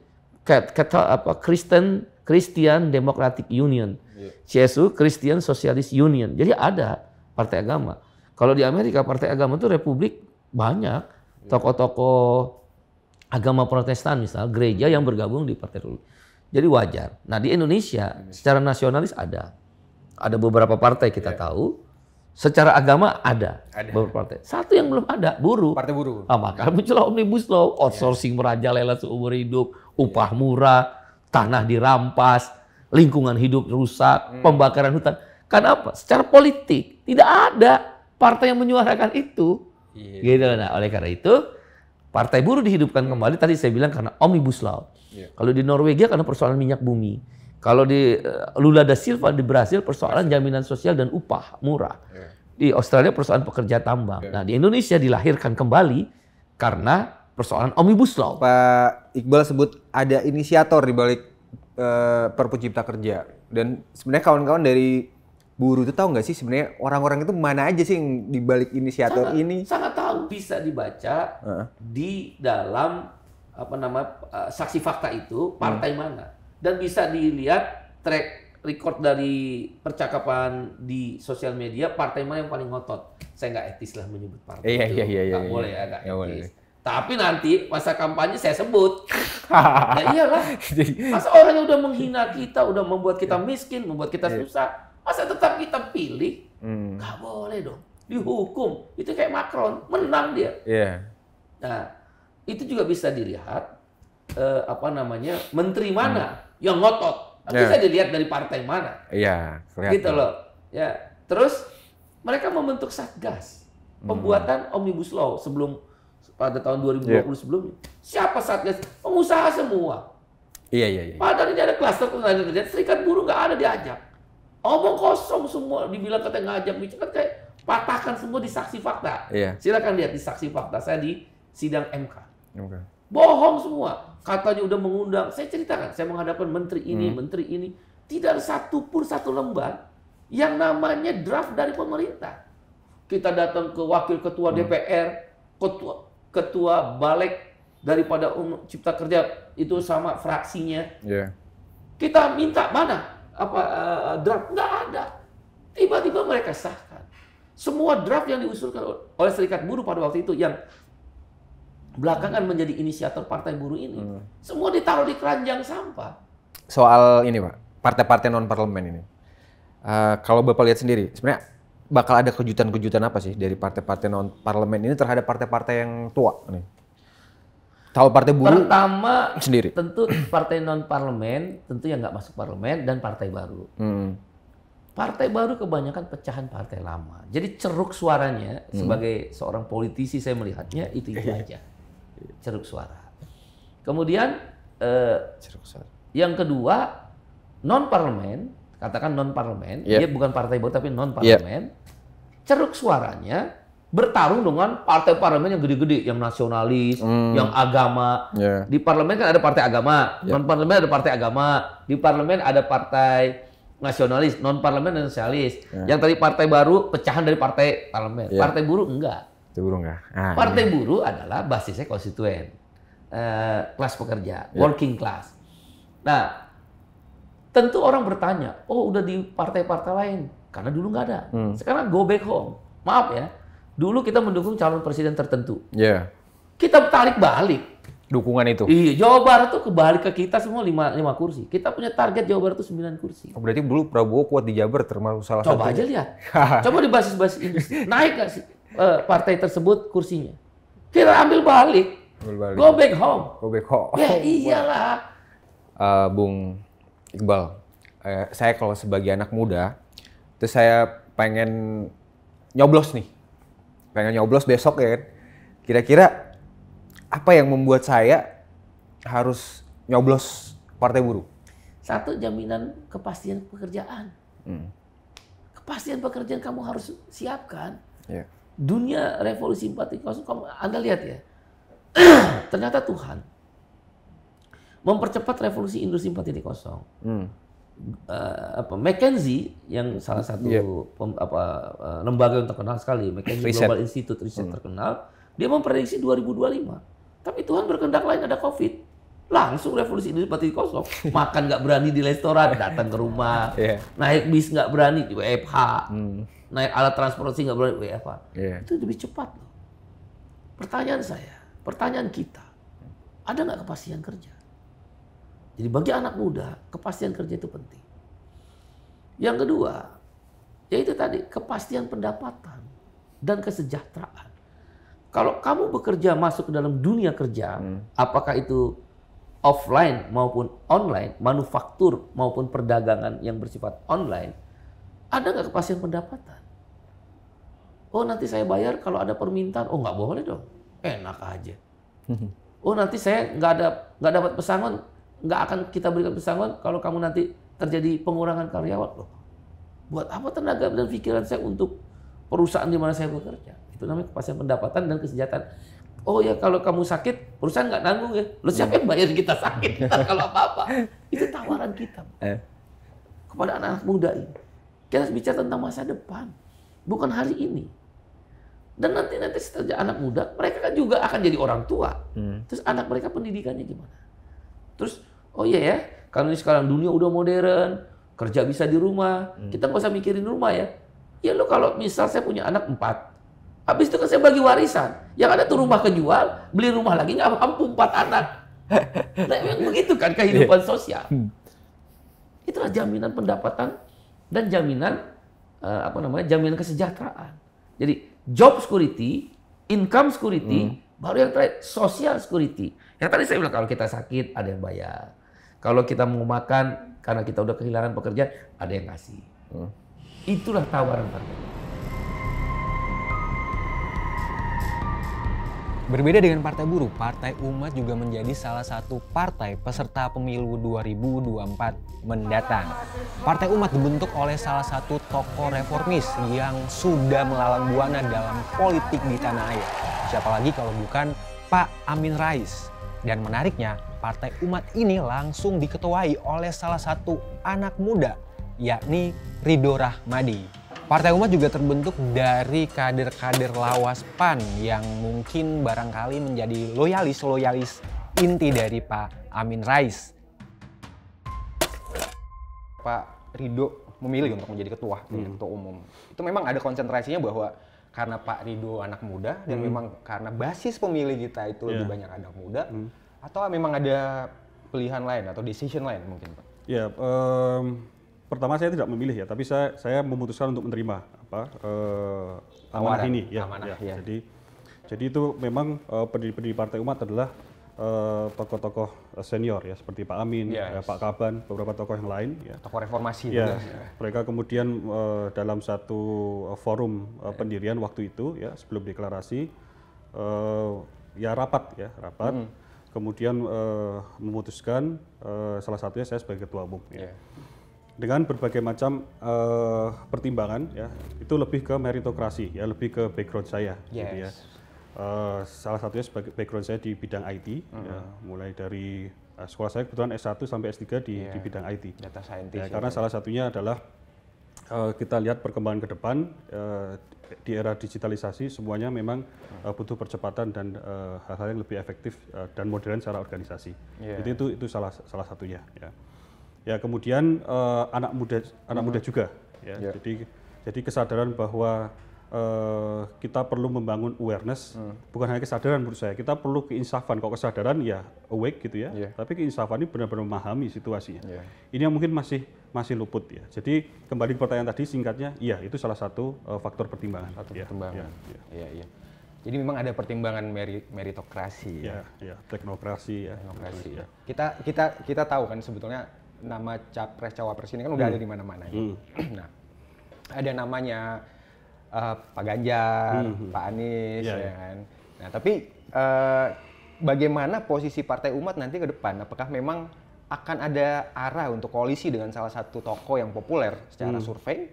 Christian Democratic Union. CSU, Christian Socialist Union. Jadi ada partai agama. Kalau di Amerika partai agama itu Republik banyak. Tokoh-tokoh agama Protestan misal, gereja yang bergabung di Partai Republik. Jadi wajar. Nah di Indonesia secara nasionalis ada. Ada beberapa partai kita tahu. Secara agama ada beberapa partai. Satu yang belum ada, buruh. Partai Buruh. Maka muncullah Omnibus Law, outsourcing merajalela seumur hidup, upah murah, tanah dirampas, lingkungan hidup rusak, pembakaran hutan. Kenapa? Secara politik tidak ada partai yang menyuarakan itu. Gitu. Nah, oleh karena itu Partai Buruh dihidupkan kembali. Tadi saya bilang karena Omnibus Law. Kalau di Norwegia karena persoalan minyak bumi. Kalau di Lula da Silva di Brasil persoalan jaminan sosial dan upah murah. Di Australia persoalan pekerja tambang. Nah, di Indonesia dilahirkan kembali karena persoalan Omnibus Law. Pak Iqbal sebut ada inisiator di balik Perpu Cipta Kerja. Dan sebenarnya kawan-kawan dari buruh itu tahu nggak sih sebenarnya orang-orang itu mana aja sih yang di balik inisiator ini? Sangat tahu, bisa dibaca di dalam saksi fakta itu partai mana. Dan bisa dilihat track record dari percakapan di sosial media partai mana yang paling ngotot. Saya nggak etis lah menyebut partai itu. Nggak boleh ya, nggak etis. Boleh. Tapi nanti masa kampanye saya sebut. Ya iyalah. Masa orang yang udah menghina kita, udah membuat kita miskin, membuat kita susah, masa tetap kita pilih? Nggak boleh dong. Dihukum. Itu kayak Macron, menang dia. Nah, itu juga bisa dilihat menteri mana yang ngotot. Bisa dilihat dari partai mana. Gitu loh. Ya. Terus mereka membentuk Satgas pembuatan Omnibus Law pada tahun 2020 sebelumnya. Siapa Satgas? Pengusaha semua. Padahal ini ada klaster tenaga kerja, serikat buruh nggak ada diajak. Omong kosong semua, dibilang katanya ngajak bicara, kan kayak patahkan semua di saksi fakta. Silakan lihat di saksi fakta saya di sidang MK. Bohong semua. Katanya udah mengundang. Saya ceritakan, saya menghadapkan menteri ini, menteri ini. Tidak ada satu lembar yang namanya draft dari pemerintah. Kita datang ke wakil ketua DPR, ketua balik daripada Cipta Kerja itu sama fraksinya. Kita minta mana draft, nggak ada. Tiba-tiba mereka sahkan. Semua draft yang diusulkan oleh Serikat Buruh pada waktu itu yang belakangan menjadi inisiator Partai Buruh ini, semua ditaruh di keranjang sampah. Soal ini Pak, partai-partai non-parlemen ini. Kalau Bapak lihat sendiri, sebenarnya bakal ada kejutan-kejutan apa sih dari partai-partai non-parlemen ini terhadap partai-partai yang tua nih? Tahu Partai Buruh pertama sendiri? Tentu partai non-parlemen, tentu yang nggak masuk parlemen, dan partai baru. Partai baru kebanyakan pecahan partai lama. Jadi ceruk suaranya, sebagai seorang politisi saya melihatnya itu aja. Ceruk suara. Kemudian yang kedua, non-parlemen, katakan non-parlemen, dia bukan partai baru tapi non-parlemen, ceruk suaranya bertarung dengan partai parlemen yang gede-gede, yang nasionalis, yang agama. Di parlemen kan ada partai agama, non-parlemen ada partai agama, di parlemen ada partai nasionalis, non-parlemen dan nasionalis. Yang tadi partai baru pecahan dari partai parlemen. Partai buruh enggak. Partai buruh adalah basisnya konstituen, kelas pekerja, working class. Nah, tentu orang bertanya, oh udah di partai-partai lain, karena dulu nggak ada. Sekarang go back home. Maaf ya, dulu kita mendukung calon presiden tertentu. Kita tarik balik dukungan itu. Iya, Jawa Barat tuh kebalik ke kita semua 5 kursi. Kita punya target Jawa Barat tuh 9 kursi. Oh, berarti dulu Prabowo kuat di Jabar termasuk salah satu. Coba aja lihat. Coba di basis-basis industri. Naik nggak sih partai tersebut kursinya? Kita ambil balik. Go back home. Go back home. Ya iyalah. Bung Iqbal, saya kalau sebagai anak muda, terus saya pengen nyoblos nih. Pengen nyoblos besok ya kan. Kira-kira apa yang membuat saya harus nyoblos Partai Buruh? Satu, jaminan kepastian pekerjaan. Kepastian pekerjaan kamu harus siapkan. Dunia revolusi 4.0, Anda lihat ya. Ternyata Tuhan mempercepat revolusi industri 4.0. McKinsey yang salah satu lembaga yang terkenal sekali, McKinsey Global Institute Research terkenal, dia memprediksi 2025. Tapi Tuhan berkehendak lain, ada COVID. Langsung revolusi industri 4.0. Makan nggak berani di restoran, datang ke rumah. Naik bis nggak berani, WFH. Naik alat transportasi nggak berani, WFH. Itu lebih cepat loh. Pertanyaan kita, ada nggak kepastian kerja? Jadi bagi anak muda, kepastian kerja itu penting. Yang kedua, yaitu tadi, kepastian pendapatan dan kesejahteraan. Kalau kamu bekerja masuk ke dalam dunia kerja, apakah itu offline maupun online, manufaktur maupun perdagangan yang bersifat online, ada nggak kepastian pendapatan? Oh nanti saya bayar kalau ada permintaan, oh nggak boleh dong, enak aja. Oh nanti saya nggak dapat pesangon, nggak akan kita berikan pesangon kalau kamu nanti terjadi pengurangan karyawan loh. Buat apa tenaga dan pikiran saya untuk perusahaan di mana saya bekerja? Itu namanya kepastian pendapatan dan kesejahteraan. Oh ya, kalau kamu sakit, perusahaan nggak nanggung ya. Lo siapa yang bayar kita sakit kalau apa-apa? Itu tawaran kita kepada anak-anak muda ini. Kita bicara tentang masa depan, bukan hari ini. Dan nanti setelah anak muda, mereka kan juga akan jadi orang tua. Terus anak mereka pendidikannya gimana? Terus, oh iya ya, kalau ini sekarang dunia udah modern, kerja bisa di rumah, kita nggak usah mikirin rumah ya. Ya lo kalau misal saya punya anak 4, habis itu kan saya bagi warisan. Yang ada tuh rumah kejual, beli rumah lagi nggak mampu 4 anak. Nah memang begitu kan kehidupan sosial. Itulah jaminan pendapatan dan jaminan jaminan kesejahteraan. Jadi job security, income security, baru yang terakhir social security. Yang tadi saya bilang kalau kita sakit ada yang bayar. Kalau kita mau makan karena kita udah kehilangan pekerjaan ada yang ngasih. Itulah tawaran partai. Berbeda dengan Partai Buruh, Partai Umat juga menjadi salah satu partai peserta pemilu 2024 mendatang. Partai Umat dibentuk oleh salah satu tokoh reformis yang sudah melalang buana dalam politik di tanah air. Siapa lagi kalau bukan Pak Amin Rais. Dan menariknya, Partai Umat ini langsung diketuai oleh salah satu anak muda, yakni Ridho Rahmadi. Partai Umat juga terbentuk dari kader-kader lawas PAN yang mungkin barangkali menjadi loyalis inti dari Pak Amin Rais. Pak Ridho memilih untuk menjadi ketua umum. Itu memang ada konsentrasinya bahwa karena Pak Ridho anak muda dan memang karena basis pemilih kita itu lebih banyak anak muda, atau memang ada pilihan lain atau decision lain mungkin Pak? Ya, pertama saya tidak memilih ya, tapi saya memutuskan untuk menerima amanah ini ya. Jadi itu memang pendiri Partai Umat adalah tokoh-tokoh senior ya, seperti Pak Amin, Pak Kaban, beberapa tokoh yang lain ya. Tokoh reformasi ya. Mereka kemudian dalam satu forum pendirian waktu itu ya, sebelum deklarasi rapat. Kemudian memutuskan salah satunya saya sebagai ketua umum ya. Dengan berbagai macam pertimbangan ya, itu lebih ke meritokrasi ya, lebih ke background saya gitu ya. Salah satunya sebagai background saya di bidang IT ya, mulai dari sekolah saya kebetulan S1 sampai S3 di bidang IT. Data scientist. Ya, karena salah satunya adalah kita lihat perkembangan ke depan di era digitalisasi semuanya memang butuh percepatan dan hal-hal yang lebih efektif dan modern secara organisasi. Itu salah satunya ya. Ya kemudian anak muda juga ya. Jadi kesadaran bahwa kita perlu membangun awareness, bukan hanya kesadaran menurut saya, kita perlu keinsafan. Kalau kesadaran ya awake gitu ya, tapi keinsafan ini benar-benar memahami situasinya. Ini yang mungkin masih luput ya. Jadi kembali ke pertanyaan tadi singkatnya, iya itu salah satu faktor pertimbangan. Iya. Jadi memang ada pertimbangan meritokrasi ya, teknokrasi ya. Teknokrasi ya. Kita tahu kan sebetulnya nama capres cawapres ini kan udah ada di mana-mana. Nah, ada namanya Pak Ganjar, Pak Anies, ya kan. Nah, tapi bagaimana posisi Partai Umat nanti ke depan? Apakah memang akan ada arah untuk koalisi dengan salah satu tokoh yang populer secara survei,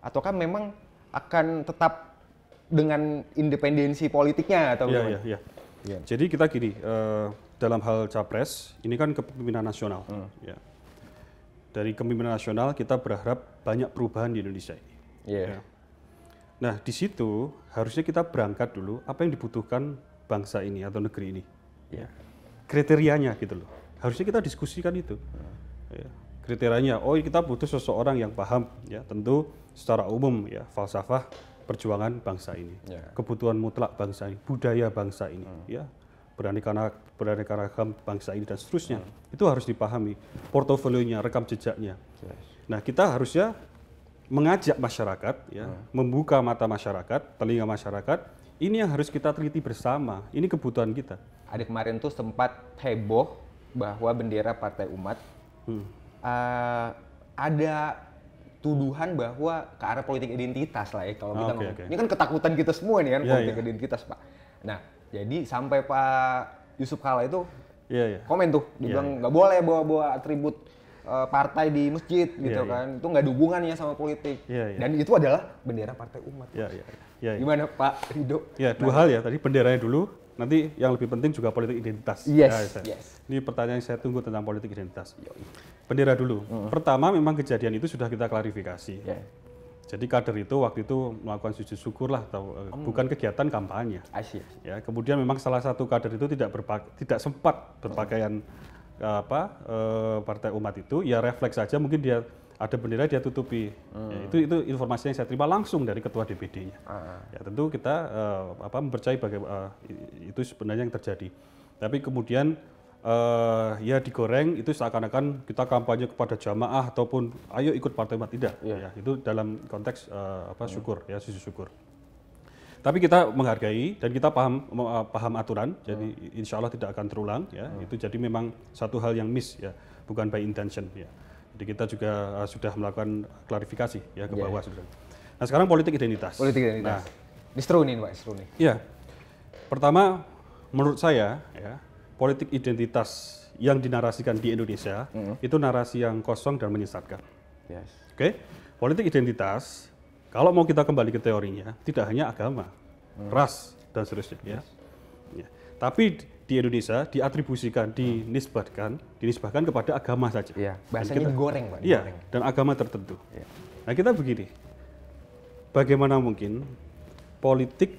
ataukah memang akan tetap dengan independensi politiknya atau bagaimana? Jadi kita gini, dalam hal capres ini kan kepemimpinan nasional. Ya. Dari kepemimpinan nasional kita berharap banyak perubahan di Indonesia ini. Ya. Nah di situ harusnya kita berangkat dulu apa yang dibutuhkan bangsa ini atau negeri ini. Ya. Kriterianya gitu loh. Harusnya kita diskusikan itu. Ya. Kriterianya, kita butuh seseorang yang paham ya, tentu secara umum ya, falsafah perjuangan bangsa ini, kebutuhan mutlak bangsa ini, budaya bangsa ini, ya, beraneka ragam bangsa ini dan seterusnya. Itu harus dipahami, portofolionya, rekam jejaknya. Nah, kita harusnya mengajak masyarakat, ya, membuka mata masyarakat, telinga masyarakat. Ini yang harus kita teliti bersama. Ini kebutuhan kita. Ada kemarin tuh sempat heboh bahwa bendera Partai Umat ada tuduhan bahwa ke arah politik identitas lah ya kalau kita ngomong. Ini kan ketakutan kita semua nih kan politik identitas, Pak. Nah, jadi sampai Pak Yusuf Kalla itu komen tuh, dia bilang nggak boleh bawa-bawa atribut partai di masjid gitu kan. Itu nggak ada hubungannya sama politik. Dan itu adalah bendera Partai Umat. Gimana Pak Rido? Ya, dua hal ya. Tadi benderanya dulu, nanti yang lebih penting juga politik identitas. Ini pertanyaan yang saya tunggu tentang politik identitas. Bendera dulu. Pertama memang kejadian itu sudah kita klarifikasi. Jadi kader itu waktu itu melakukan sujud syukur lah, bukan kegiatan kampanye. Ya, kemudian memang salah satu kader itu tidak sempat berpakaian Partai Umat itu, ya refleks saja mungkin dia ada bendera dia tutupi. Ya, itu informasi yang saya terima langsung dari ketua DPD-nya. Ya tentu kita mempercayai itu sebenarnya yang terjadi. Tapi kemudian ya digoreng itu seakan-akan kita kampanye kepada jamaah ataupun ayo ikut Partai Umat, tidak. Ya, itu dalam konteks syukur ya, sujud syukur. Tapi kita menghargai dan kita paham aturan, jadi insya Allah tidak akan terulang ya. Itu jadi memang satu hal yang miss ya, bukan by intention ya. Jadi kita juga sudah melakukan klarifikasi ya ke bawah sudah. Nah sekarang politik identitas. Nah, distro nih Pak, distro nih. Iya. Pertama menurut saya ya, politik identitas yang dinarasikan di Indonesia itu narasi yang kosong dan menyesatkan. Oke? Politik identitas kalau mau kita kembali ke teorinya, tidak hanya agama, ras, dan seterusnya. Ya. Tapi di Indonesia diatribusikan, dinisbahkan kepada agama saja. Bahasanya digoreng, Pak. Iya, dan agama tertentu. Nah kita begini, bagaimana mungkin politik,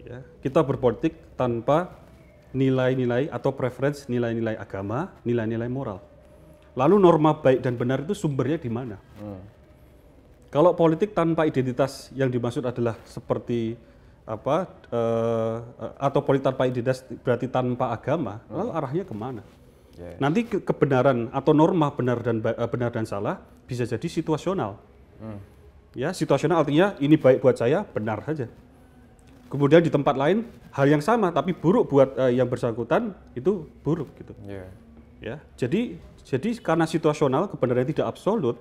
ya, kita berpolitik tanpa nilai-nilai atau preferensi nilai-nilai agama, nilai-nilai moral. Lalu norma baik dan benar itu sumbernya di mana? Kalau politik tanpa identitas yang dimaksud adalah seperti atau politik tanpa identitas berarti tanpa agama, lalu arahnya kemana? Nanti kebenaran atau norma benar dan salah bisa jadi situasional. Ya, situasional artinya ini baik buat saya, benar saja. Kemudian di tempat lain hal yang sama tapi buruk buat yang bersangkutan, itu buruk gitu. Ya, jadi karena situasional kebenaran tidak absolut,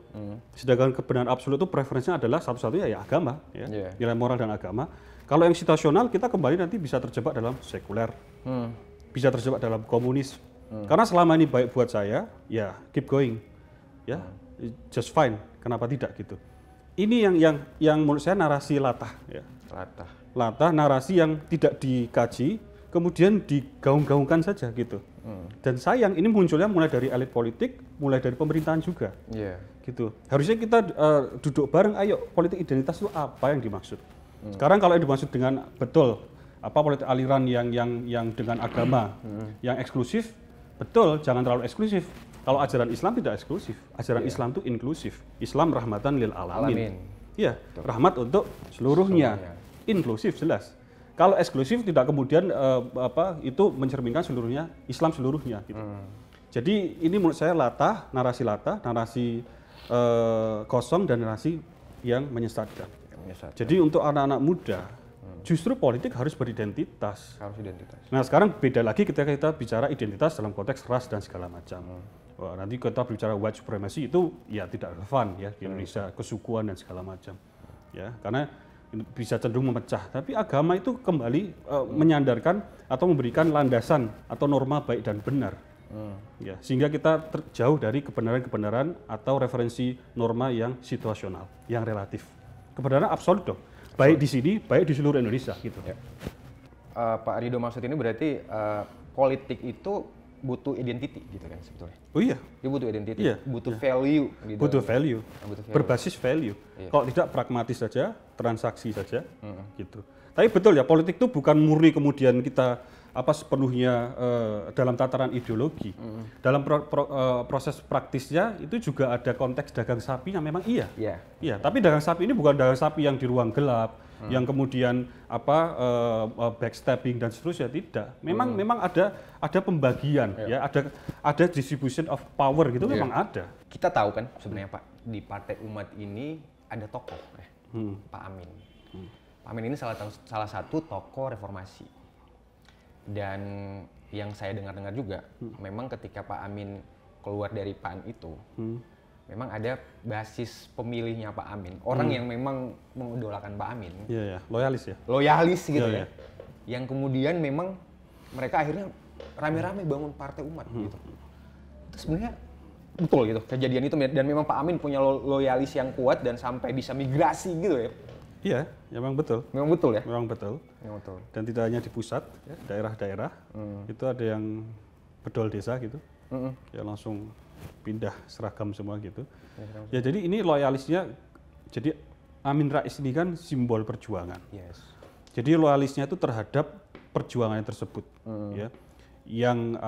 sedangkan kebenaran absolut itu preferensinya adalah satu-satunya ya agama, ya, nilai moral dan agama. Kalau yang situasional kita kembali nanti bisa terjebak dalam sekuler, bisa terjebak dalam komunis. Karena selama ini baik buat saya, ya keep going, ya just fine. Kenapa tidak gitu? Ini yang menurut saya narasi latah, ya. Latah narasi yang tidak dikaji, kemudian digaung-gaungkan saja gitu. Dan sayang ini munculnya mulai dari elit politik, mulai dari pemerintahan juga. Gitu. Harusnya kita duduk bareng, ayo politik identitas itu apa yang dimaksud. Sekarang kalau yang dimaksud dengan betul politik aliran yang dengan agama yang eksklusif, betul, jangan terlalu eksklusif. Kalau ajaran Islam tidak eksklusif, ajaran Islam itu inklusif. Islam rahmatan lil alamin. Iya, rahmat untuk seluruhnya. Inklusif jelas. Kalau eksklusif tidak kemudian itu mencerminkan seluruhnya Islam seluruhnya gitu. Jadi ini menurut saya narasi kosong dan narasi yang menyesatkan. Jadi untuk anak-anak muda justru politik harus beridentitas. Nah sekarang beda lagi ketika kita bicara identitas dalam konteks ras dan segala macam. Wah, nanti kita bicara white supremacy itu ya tidak relevan ya di Indonesia, kesukuan dan segala macam. Ya, karena bisa cenderung memecah, tapi agama itu kembali menyandarkan atau memberikan landasan atau norma baik dan benar, ya, sehingga kita jauh dari kebenaran-kebenaran atau referensi norma yang situasional, yang relatif. Kebenaran absolut dong, baik di sini, baik di seluruh Indonesia, gitu. Pak Rido maksud ini berarti politik itu butuh identity gitu kan sebetulnya. Oh iya. Dia butuh identity, butuh value gitu. Butuh value. Berbasis value. Kalau tidak pragmatis saja, transaksi saja, gitu. Tapi betul ya, politik itu bukan murni kemudian kita sepenuhnya dalam tataran ideologi. Dalam proses praktisnya itu juga ada konteks dagang sapi yang memang iya. Iya, tapi dagang sapi ini bukan dagang sapi yang di ruang gelap, yang kemudian backstabbing dan seterusnya, tidak. Memang ada pembagian, ya, ada distribution of power gitu, memang ada. Kita tahu kan sebenarnya Pak, di Partai Umat ini ada tokoh, Pak Amin. Pak Amin ini salah satu tokoh reformasi. Dan yang saya dengar-dengar juga, memang ketika Pak Amin keluar dari PAN itu, memang ada basis pemilihnya Pak Amin, orang yang memang mengidolakan Pak Amin. Loyalis ya. Loyalis gitu ya. Yang kemudian memang mereka akhirnya rame-rame bangun Partai Umat gitu. Itu sebenarnya betul gitu kejadian itu, dan memang Pak Amin punya loyalis yang kuat dan sampai bisa migrasi gitu ya? Iya, memang betul. Memang betul ya? Memang betul. Memang betul. Dan tidak hanya di pusat, ya, daerah-daerah itu ada yang bedol desa gitu, ya langsung pindah seragam semua gitu. Ya jadi ini loyalisnya, jadi Amin Rais ini kan simbol perjuangan. Yes. Jadi loyalisnya itu terhadap perjuangan tersebut, ya, yang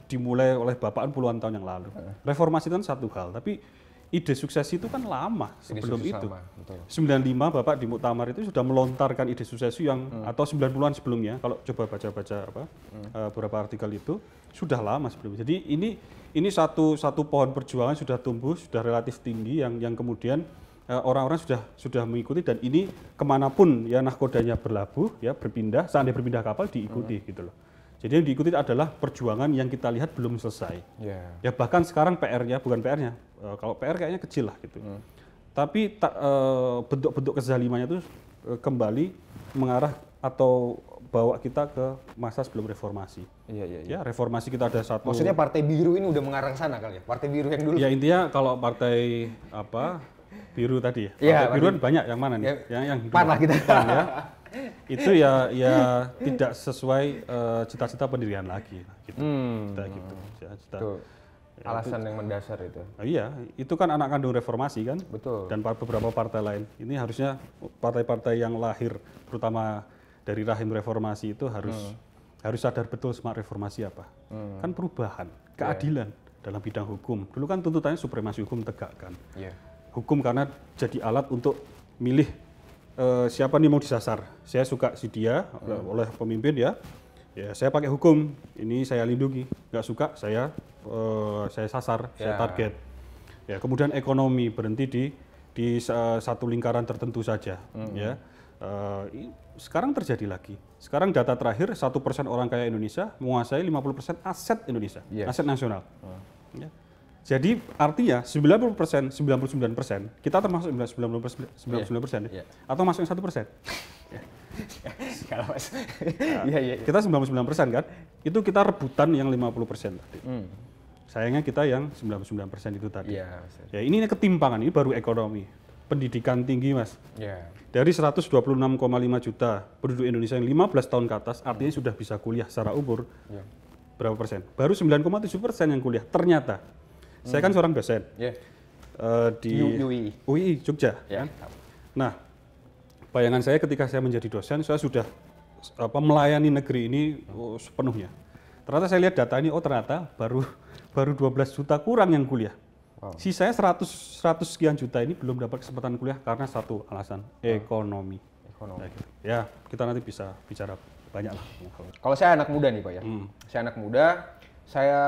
dimulai oleh Bapak puluhan tahun yang lalu. Reformasi itu kan satu hal, tapi ide sukses itu kan lama sebelum itu. 95 Bapak di Muktamar itu sudah melontarkan ide sukses yang atau 90-an sebelumnya, kalau coba baca-baca beberapa artikel itu sudah lama sebelumnya. Jadi ini satu pohon perjuangan sudah tumbuh, sudah relatif tinggi yang kemudian orang-orang sudah mengikuti, dan ini kemanapun ya nahkodanya berlabuh ya berpindah, seandainya berpindah kapal diikuti gitu loh. Jadi yang diikuti adalah perjuangan yang kita lihat belum selesai. Ya bahkan sekarang PR-nya, bukan PR-nya, kalau PR kayaknya kecil lah gitu. Tapi bentuk-bentuk kezalimannya itu kembali mengarah atau bawa kita ke masa sebelum reformasi. Ya reformasi kita ada satu. Maksudnya Partai Biru ini udah mengarah ke sana kali ya? Partai Biru yang dulu? Ya intinya kalau partai biru tadi ya. Partai biru kan banyak, yang mana nih? Yang PAN lah kita. PAN, ya. Itu ya tidak sesuai cita-cita pendirian lagi gitu. Gitu. Itu alasan yang mendasar itu. Iya, itu kan anak kandung reformasi kan. Betul. Dan beberapa partai lain. Ini harusnya partai-partai yang lahir terutama dari rahim reformasi itu harus sadar betul smart reformasi apa. Kan perubahan, keadilan dalam bidang hukum. Dulu kan tuntutannya supremasi hukum tegakkan. Hukum karena jadi alat untuk milih siapa nih mau disasar. Saya suka si dia oleh pemimpin ya saya pakai hukum, ini saya lindungi. Nggak suka saya sasar, saya target. Ya kemudian ekonomi berhenti di satu lingkaran tertentu saja. Ya sekarang terjadi lagi. Sekarang data terakhir 1% orang kaya Indonesia menguasai 50% aset Indonesia, aset nasional. Ya. Jadi artinya 90%, 99%, kita termasuk 99% ya? Atau masuk yang 1%? Kita 99% kan? Itu kita rebutan yang 50% tadi. Sayangnya kita yang 99% itu tadi. Ya ini ketimpangan, ini baru ekonomi. Pendidikan tinggi Mas. Dari 126,5 juta penduduk Indonesia yang 15 tahun ke atas, artinya sudah bisa kuliah secara umur. Berapa persen? Baru 9,7% yang kuliah. Ternyata saya kan seorang dosen di UI Jogja. Nah, bayangan saya ketika saya menjadi dosen, saya sudah melayani negeri ini sepenuhnya. Ternyata saya lihat data ini, ternyata baru 12 juta kurang yang kuliah. Sisanya 100 sekian juta ini belum dapat kesempatan kuliah karena satu alasan, ekonomi. Nah, gitu. Ya, kita nanti bisa bicara banyak lah. Kalau saya anak muda nih Pak ya, saya anak muda. Saya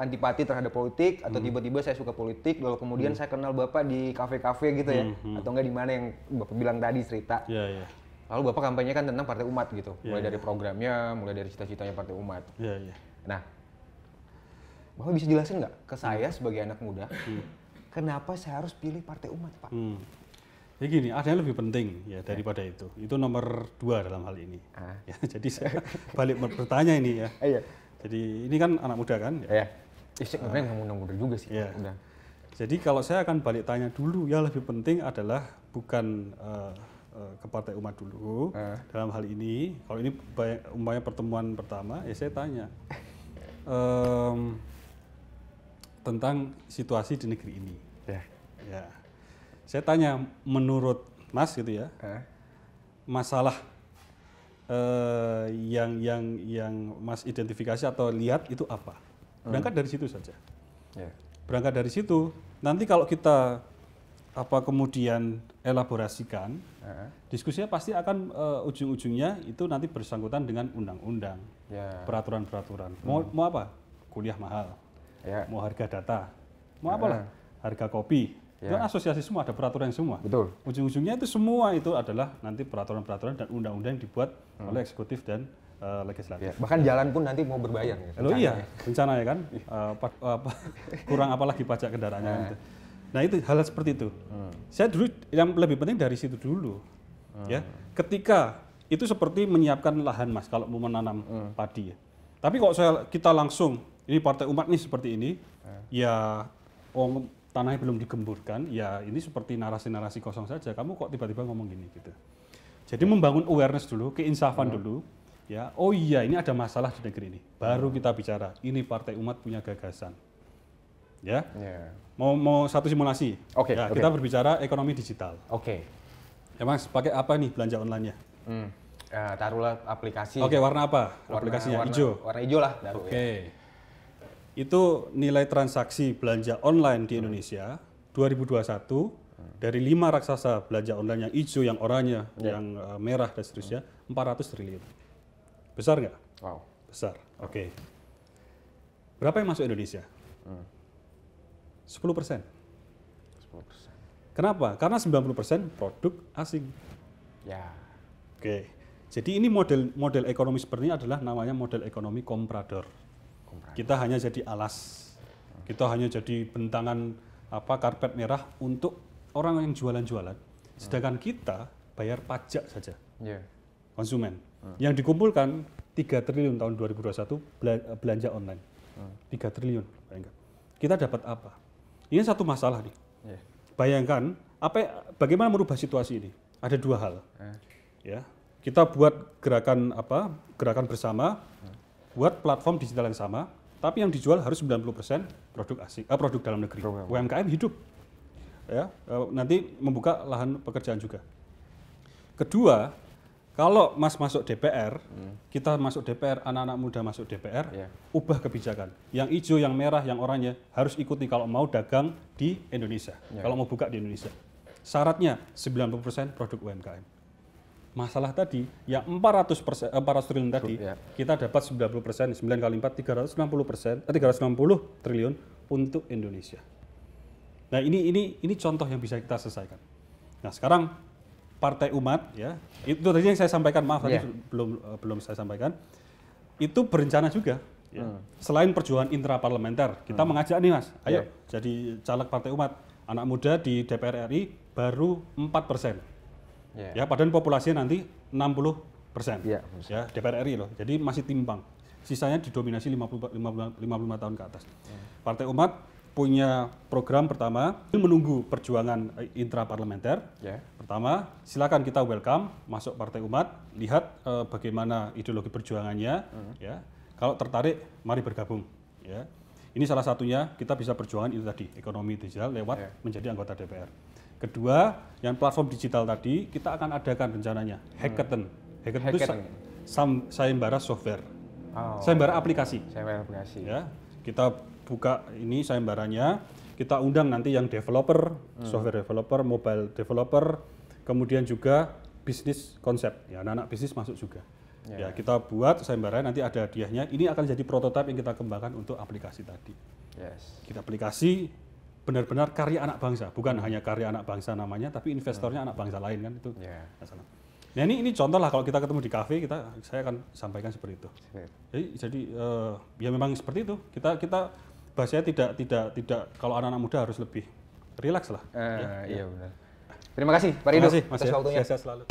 antipati terhadap politik atau tiba-tiba saya suka politik, lalu kemudian saya kenal Bapak di kafe-kafe gitu ya, atau enggak di mana yang Bapak bilang tadi cerita. Lalu Bapak kampanye kan tentang Partai Umat gitu, mulai dari programnya, mulai dari cita-citanya Partai Umat. Nah, Bapak bisa jelasin nggak ke saya sebagai anak muda, kenapa saya harus pilih Partai Umat Pak? Ya gini, ada yang lebih penting ya daripada itu. Itu nomor 2 dalam hal ini. Ya, jadi saya balik bertanya ini ya. Jadi ini kan anak muda kan? Sebenarnya nggak muda juga sih. Jadi kalau saya akan balik tanya dulu, yang lebih penting adalah bukan ke Partai Umat dulu dalam hal ini. Kalau ini umpamanya pertemuan pertama, ya saya tanya tentang situasi di negeri ini. Saya tanya, menurut Mas gitu ya, masalah yang Mas identifikasi atau lihat itu apa? Berangkat dari situ saja. Berangkat dari situ, nanti kalau kita kemudian elaborasikan, diskusinya pasti akan ujung-ujungnya itu nanti bersangkutan dengan undang-undang, peraturan-peraturan. Mau apa? Kuliah mahal, mau harga data, mau apalah, harga kopi. Itu asosiasi semua, ada peraturan semua. Betul. Ujung-ujungnya itu semua itu adalah nanti peraturan-peraturan dan undang-undang yang dibuat oleh eksekutif dan legislatif. Bahkan jalan pun nanti mau berbayar. Iya, rencana ya kan. Kurang apalagi pajak kendaraannya. Gitu. Nah itu hal seperti itu. Saya dulu yang lebih penting dari situ dulu. Ya, ketika itu seperti menyiapkan lahan Mas kalau mau menanam padi. Ya. Tapi kok kita langsung ini partai umat nih seperti ini, ya tanahnya belum digemburkan, ya ini seperti narasi-narasi kosong saja. Kamu kok tiba-tiba ngomong gini gitu. Jadi membangun awareness dulu, keinsafan dulu. Ya, oh iya ini ada masalah di negeri ini. Baru kita bicara. Ini partai umat punya gagasan. Ya. Mau satu simulasi. Oke. Kita berbicara ekonomi digital. Oke. Ya Mas, pakai apa nih belanja online-nya? Taruhlah aplikasi. Oke, warna apa? Aplikasinya hijau. Warna hijau lah. Oke. Itu nilai transaksi belanja online di Indonesia 2021 dari 5 raksasa belanja online yang hijau, yang oranye, yang merah dan seterusnya 400 triliun. Besar nggak? Wow. Besar. Oke. Berapa yang masuk Indonesia? 10%. Kenapa? Karena 90% produk asing. Ya. Oke. Jadi ini model ekonomi seperti ini adalah namanya model ekonomi komprador. Kita hanya jadi alas, kita hanya jadi bentangan karpet merah untuk orang yang jualan-jualan. Sedangkan kita bayar pajak saja, konsumen. Yang dikumpulkan 3 triliun tahun 2021 belanja online, 3 triliun. Bayangkan. Kita dapat apa? Ini satu masalah nih. Bayangkan bagaimana merubah situasi ini. Ada 2 hal. Ya, kita buat gerakan bersama. Buat platform digital yang sama, tapi yang dijual harus 90% produk asing, produk dalam negeri. UMKM hidup, ya, nanti membuka lahan pekerjaan juga. Kedua, kalau Mas masuk DPR, kita masuk DPR, anak-anak muda masuk DPR, ubah kebijakan. Yang hijau, yang merah, yang oranye harus ikuti kalau mau dagang di Indonesia, kalau mau buka di Indonesia. Syaratnya 90% produk UMKM. Masalah tadi, yang 400 triliun tadi, kita dapat 90%, 9 kali 4, 360 triliun untuk Indonesia. Nah ini contoh yang bisa kita selesaikan. Nah sekarang Partai Umat, ya itu tadi yang saya sampaikan, maaf tadi belum saya sampaikan, itu berencana juga. Ya. Selain perjuangan intraparlementer, kita mengajak nih Mas, ayo jadi caleg Partai Umat, anak muda di DPR RI baru 4%. Ya, padahal populasinya nanti 60%. Ya, DPR RI loh. Jadi masih timpang. Sisanya didominasi 55 tahun ke atas. Partai Umat punya program pertama, menunggu perjuangan intraparlementer. Pertama, silakan kita welcome masuk Partai Umat, lihat bagaimana ideologi perjuangannya. Ya, kalau tertarik, mari bergabung. Ya, ini salah satunya kita bisa perjuangan itu tadi, ekonomi digital lewat menjadi anggota DPR. Kedua, yang platform digital tadi kita akan adakan rencananya hackathon. Hackathon itu sayembara software, sayembara aplikasi. Ya, kita buka ini sayembaranya, kita undang nanti yang developer, software developer, mobile developer, kemudian juga bisnis konsep. Ya, anak-anak bisnis masuk juga. Ya, kita buat sayembara, nanti ada hadiahnya. Ini akan jadi prototipe yang kita kembangkan untuk aplikasi tadi. Kita aplikasi benar-benar karya anak bangsa, bukan hanya karya anak bangsa namanya, tapi investornya anak bangsa lain kan itu. Nah ini contoh lah, kalau kita ketemu di kafe, saya akan sampaikan seperti itu. Jadi ya memang seperti itu. Kita bahasanya tidak kalau anak-anak muda harus lebih rileks lah. Iya benar. Terima kasih Pak Rido atas waktunya. Sehat selalu.